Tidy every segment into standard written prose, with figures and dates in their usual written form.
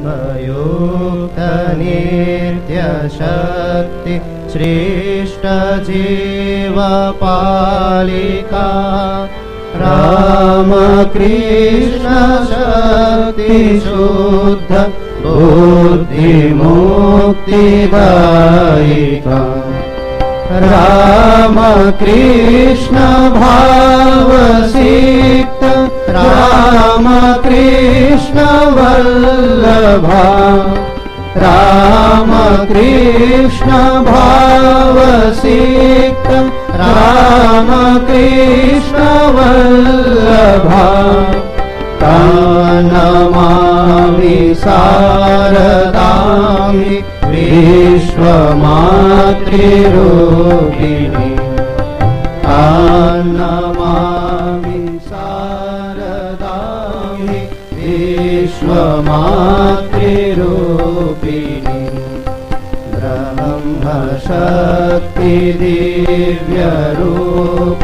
ब्रह्मयुक्त नित्यशक्ति सृष्टजीवपालिका रामकृष्ण शक्ति शुद्ध बुद्धिमुक्तिदायिका रामकृष्ण भावसिक्त रामकृष्ण वल्लभा रामकृष्ण भावसिक्त रामकृष्ण वल्लभा नमामि शारदामि विश्वमातृरूपिणी नमामि शारदामि विश्वमातृरूपिणी ब्रह्मशक्ति दिव्यरूप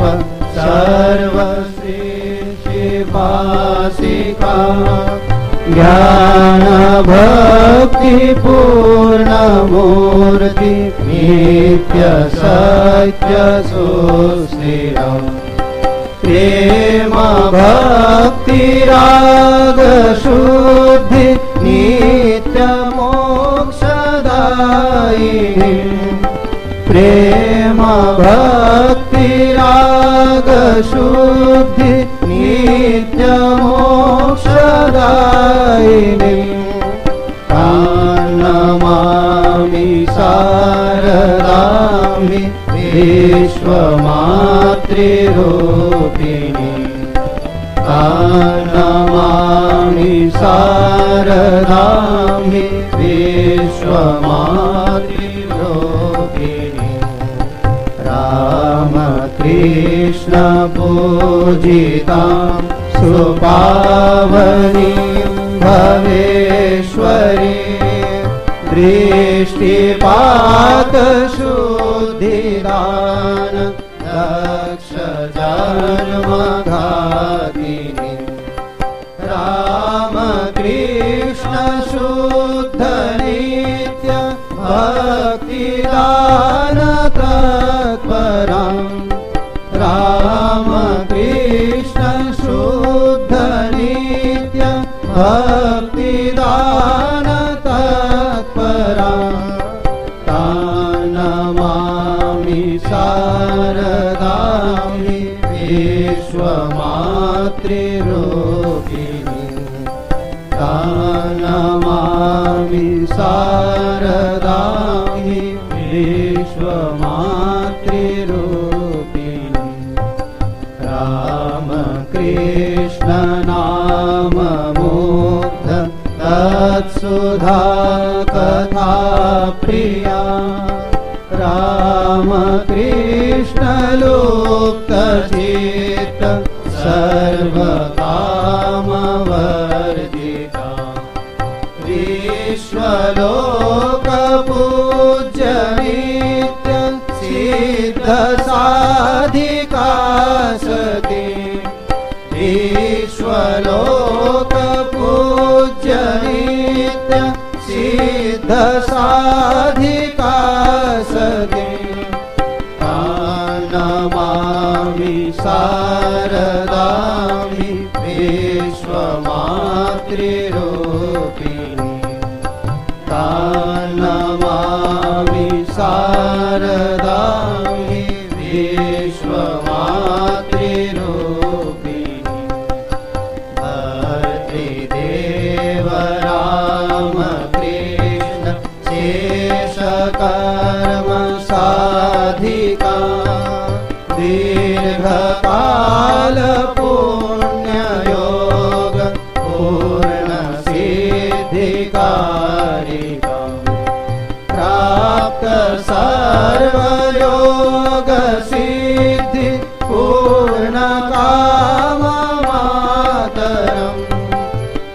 सर्वश्रेष्ठिवासिका ज्ञानभक्ति पूर्णमूर्ति नित्य सत्य सुस्थिरा प्रेम भक्ति राग शुद्धि नित्य मोक्षदायिनी प्रेम भक्ति राग शुद्धि नित्य मोक्षदायिनी नमामि शारदामि विश्वमातृरूपिणी नमामि शारदामि विश्वमातृरूपिणी रामकृष्ण पूजितां सुपावनी भवेश्वरी दृष्टिपात शुद्धिदान दक्ष जन्मघातिनी रामकृष्ण शुद्ध नित्य भक्तिदान तत्परा रामकृष्ण शुद्ध नित्य भक्तिदान तत्परा नमामि शारदामि विश्वमातृरूपिणी नमामि शारदामि विश्वमातृरूपिणी रामकृष्ण नाम मुग्ध तत्सुधा कथा प्रिया रामकृष्ण लुप्तचित्त सर्वकामवर्जिता विश्वलोकपूज्य नित्य सिद्ध साधिका सती विश्वलोकपूज्य नित्य सिद्ध साधिका सती नमामि शारदामि विश्वमातृरूपिणी नमामि शारदामि विश्वमातृरूपिणी भर्तृदेव रामकृष्ण शेषकर्म साधिका दीर्घकाल पुण्ययोग पूर्ण सिद्धिकारिका प्राप्त सर्वयोग सिद्धि पूर्ण काम मातरम्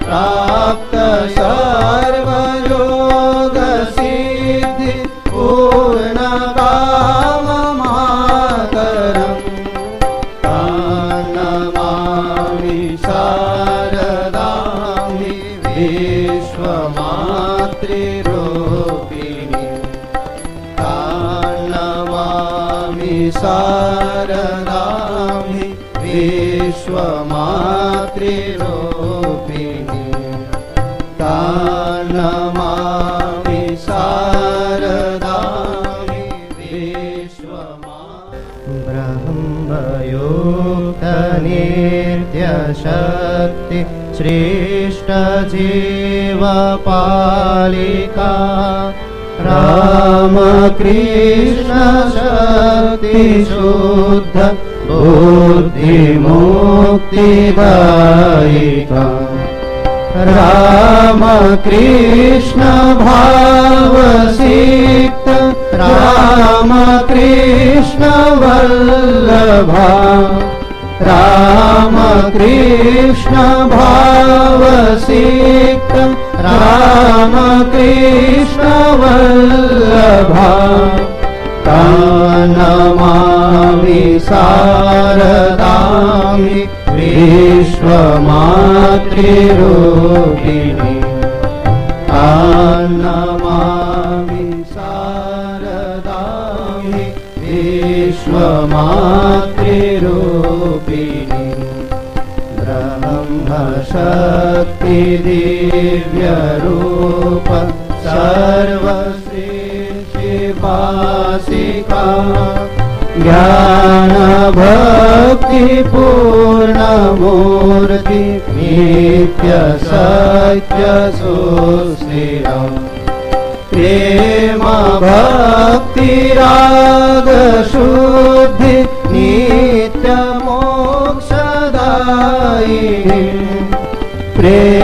प्राप्त सर्वयोग सिद्धि पूर्ण काम मातरम् नमामि शारदामि विश्वमा मातृरूपिणी तां नमामि शारदां विश्वमातृरूपिणी तां नमामि शारदां विश्वमातृरूपिणी ब्रह्मयुक्तनित्यशक्ति श्रेष्ठजीवपालिका रामकृष्ण शक्ति शुद्ध बुद्धिमुक्तिदायिका रामकृष्ण भावसिक्त रामकृष्ण वल्लभा रामकृष्ण भावसिक्त रामकृष्ण वल्लभा तां नमामि शारदां विश्वमातृरूपिणी तां नमामि शारदां विश्वमातृरूपिणी ब्रह्मशक्ति दिव्यरूप सर्वश्रेष्ठिवासिका ज्ञानभक्तिपूर्णमूर्ति नित्यसत्य सुस्थिरा प्रेम भक्तिरागशुद्धि नित्यमोक्षदायिनी प्रेम